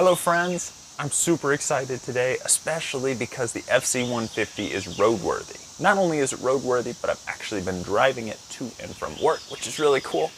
Hello friends, I'm super excited today, especially because the fc150 is roadworthy. Not only is it roadworthy, but I've actually been driving it to and from work, which is really cool.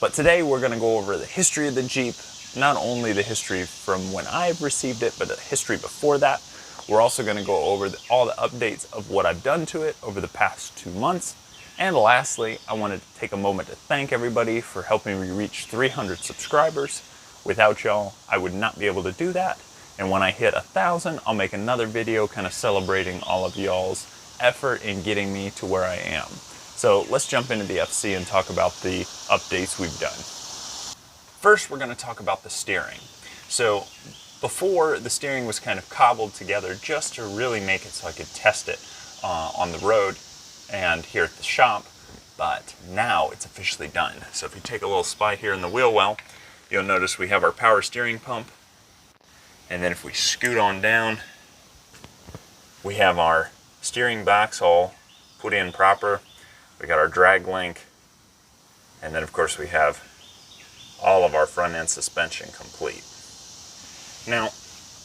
But today we're going to go over the history of the Jeep, not only the history from when I've received it, but the history before that. We're also going to go over all the updates of what I've done to it over the past 2 months. And lastly, I wanted to take a moment to thank everybody for helping me reach 300 subscribers. Without y'all, I would not be able to do that. And when I hit 1,000, I'll make another video kind of celebrating all of y'all's effort in getting me to where I am. So let's jump into the FC and talk about the updates we've done. First, we're going to talk about the steering. So before, the steering was kind of cobbled together just to really make it so I could test it on the road and here at the shop. But now it's officially done. So if you take a little spy here in the wheel well, you'll notice we have our power steering pump. And then if we scoot on down, we have our steering box all put in proper. We got our drag link. And then of course we have all of our front end suspension complete. Now,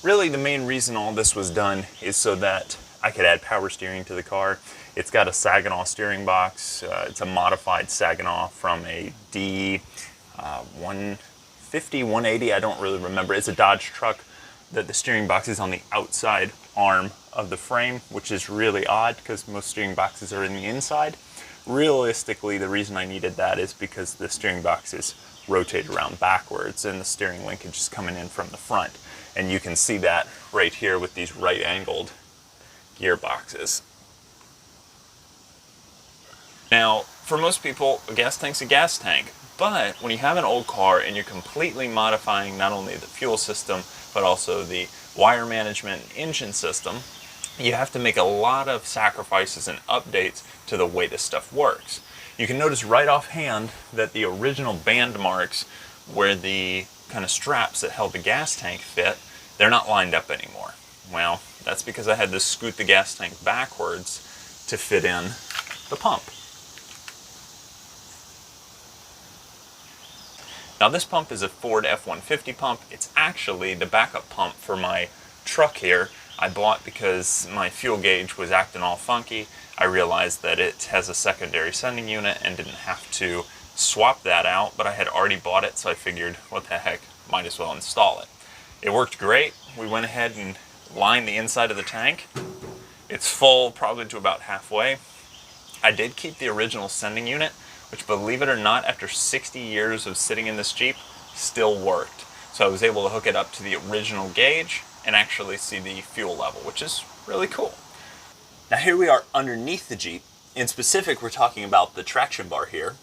really the main reason all this was done is so that I could add power steering to the car. It's got a Saginaw steering box. It's a modified Saginaw from a D150, 180, I don't really remember. It's a Dodge truck that the steering box is on the outside arm of the frame, which is really odd because most steering boxes are in the inside. Realistically, the reason I needed that is because the steering box is rotated around backwards and the steering linkage is coming in from the front. And you can see that right here with these right-angled gearboxes. Now, for most people, a gas tank's a gas tank. But when you have an old car and you're completely modifying not only the fuel system, but also the wire management and engine system, you have to make a lot of sacrifices and updates to the way this stuff works. You can notice right offhand that the original band marks where the kind of straps that held the gas tank fit, they're not lined up anymore. Well, that's because I had to scoot the gas tank backwards to fit in the pump. Now this pump is a Ford F-150 pump. It's actually the backup pump for my truck here. I bought because my fuel gauge was acting all funky. I realized that it has a secondary sending unit and didn't have to swap that out, but I had already bought it, so I figured, what the heck, might as well install it. It worked great. We went ahead and lined the inside of the tank. It's full probably to about halfway. I did keep the original sending unit, which, believe it or not, after 60 years of sitting in this Jeep, still worked. So I was able to hook it up to the original gauge and actually see the fuel level, which is really cool. Now here we are underneath the Jeep. In specific, we're talking about the traction bar here.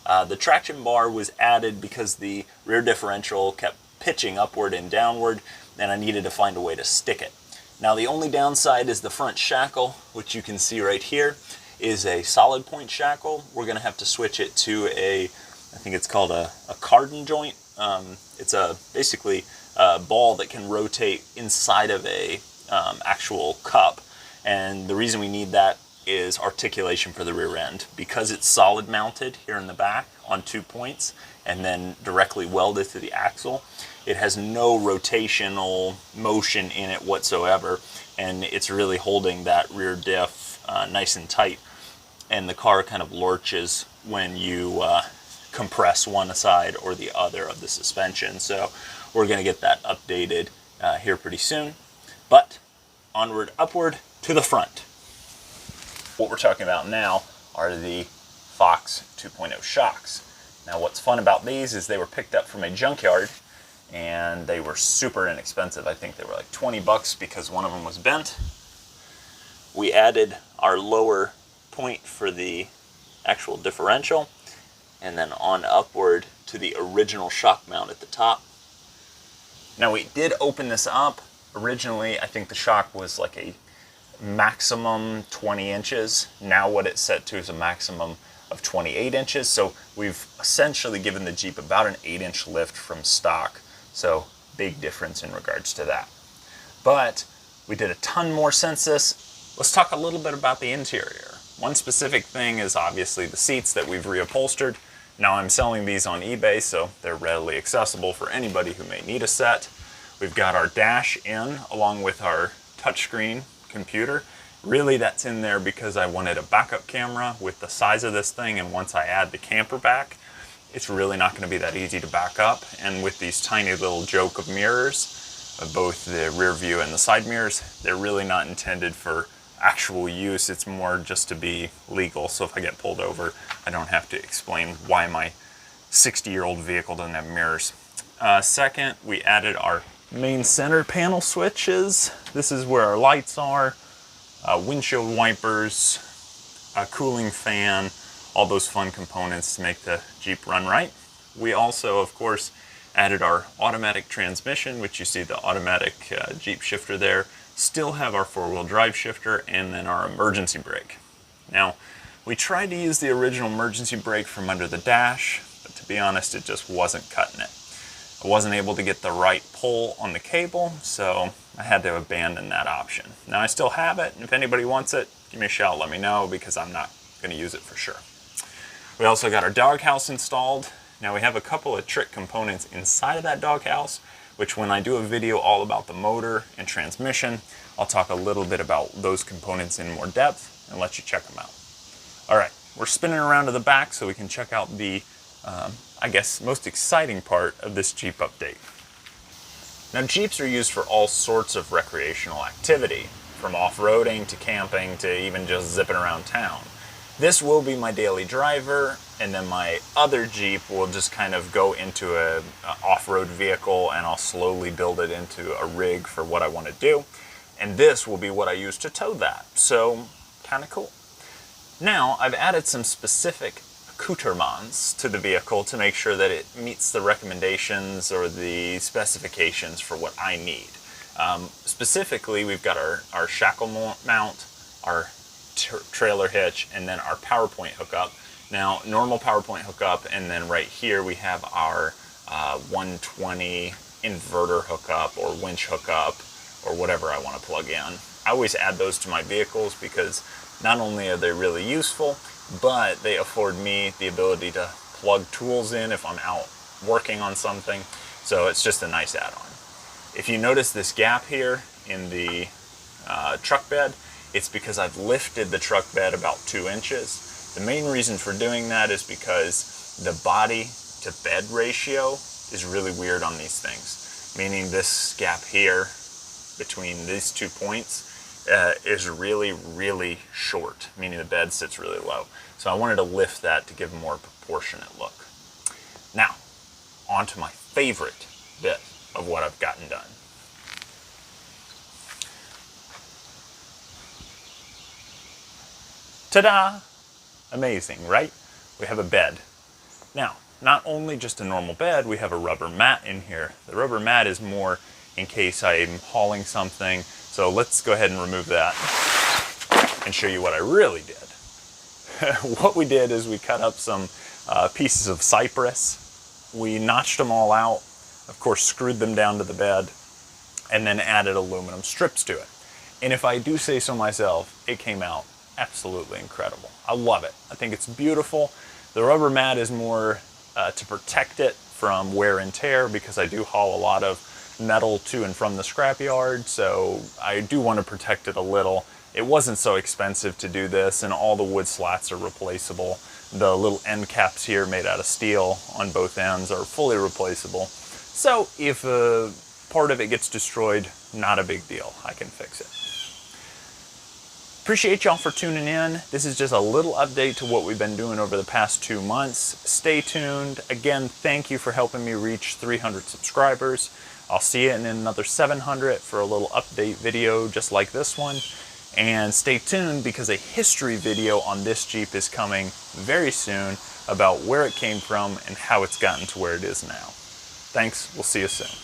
The traction bar was added because the rear differential kept pitching upward and downward, and I needed to find a way to stick it. Now the only downside is the front shackle, which you can see right here, is a solid point shackle. We're going to have to switch it to I think it's called a cardan joint. It's basically a ball that can rotate inside of a actual cup. And the reason we need that is articulation for the rear end. Because it's solid mounted here in the back on 2 points and then directly welded to the axle, it has no rotational motion in it whatsoever, and it's really holding that rear diff nice and tight. And the car kind of lurches when you compress one side or the other of the suspension. So we're going to get that updated here pretty soon. But onward, upward to the front. What we're talking about now are the Fox 2.0 shocks. Now what's fun about these is they were picked up from a junkyard and they were super inexpensive. I think they were like 20 bucks because one of them was bent. We added our lower point for the actual differential and then on upward to the original shock mount at the top. Now we did open this up. Originally I think the shock was like a maximum 20 inches. Now what it's set to is a maximum of 28 inches. So we've essentially given the Jeep about an 8-inch lift from stock. So big difference in regards to that. But we did a ton more since this. Let's talk a little bit about the interior. One specific thing is obviously the seats that we've reupholstered. Now I'm selling these on eBay, so they're readily accessible for anybody who may need a set. We've got our dash in along with our touchscreen computer. Really, that's in there because I wanted a backup camera with the size of this thing, and once I add the camper back, it's really not going to be that easy to back up. And with these tiny little joke of mirrors, of both the rear view and the side mirrors, they're really not intended for actual use. It's more just to be legal, so if I get pulled over, I don't have to explain why my 60-year-old vehicle doesn't have mirrors. Second, we added our main center panel switches. This is where our lights are, windshield wipers, a cooling fan, all those fun components to make the Jeep run right. We also, of course, added our automatic transmission, which you see the automatic Jeep shifter there. Still have our four-wheel drive shifter, and then our emergency brake. Now, we tried to use the original emergency brake from under the dash, but to be honest, it just wasn't cutting it. I wasn't able to get the right pull on the cable, so I had to abandon that option. Now I still have it, and if anybody wants it, give me a shout, let me know, because I'm not going to use it for sure. We also got our doghouse installed. Now we have a couple of trick components inside of that doghouse, which when I do a video all about the motor and transmission, I'll talk a little bit about those components in more depth and let you check them out. All right, we're spinning around to the back so we can check out the I guess, most exciting part of this Jeep update. Now, Jeeps are used for all sorts of recreational activity, from off-roading to camping to even just zipping around town. This will be my daily driver, and then my other Jeep will just kind of go into a off-road vehicle, and I'll slowly build it into a rig for what I want to do. And this will be what I use to tow that, so kind of cool. Now, I've added some specific accoutrements to the vehicle to make sure that it meets the recommendations or the specifications for what I need. Specifically, we've got our shackle mount, our trailer hitch, and then our PowerPoint hookup. Now, normal PowerPoint hookup, and then right here we have our 120 inverter hookup or winch hookup or whatever I want to plug in. I always add those to my vehicles because not only are they really useful, but they afford me the ability to plug tools in if I'm out working on something. So it's just a nice add-on. If you notice this gap here in the truck bed, it's because I've lifted the truck bed about 2 inches. The main reason for doing that is because the body to bed ratio is really weird on these things. Meaning this gap here between these 2 points is really, really short, meaning the bed sits really low. So I wanted to lift that to give a more proportionate look. Now, on to my favorite bit of what I've gotten done. Ta-da! Amazing, right? We have a bed. Now, not only just a normal bed, we have a rubber mat in here. The rubber mat is more in case I'm hauling something. So let's go ahead and remove that and show you what I really did. What we did is we cut up some pieces of cypress. We notched them all out, of course screwed them down to the bed, and then added aluminum strips to it. And if I do say so myself, it came out absolutely incredible. I love it. I think it's beautiful. The rubber mat is more to protect it from wear and tear because I do haul a lot of metal to and from the scrapyard, so I do want to protect it a little. It wasn't so expensive to do this, and all the wood slats are replaceable. The little end caps here made out of steel on both ends are fully replaceable. So if part of it gets destroyed, not a big deal. I can fix it. Appreciate y'all for tuning in. This is just a little update to what we've been doing over the past 2 months. Stay tuned. Again, thank you for helping me reach 300 subscribers. I'll see you in another 700 for a little update video just like this one. And stay tuned because a history video on this Jeep is coming very soon about where it came from and how it's gotten to where it is now. Thanks, we'll see you soon.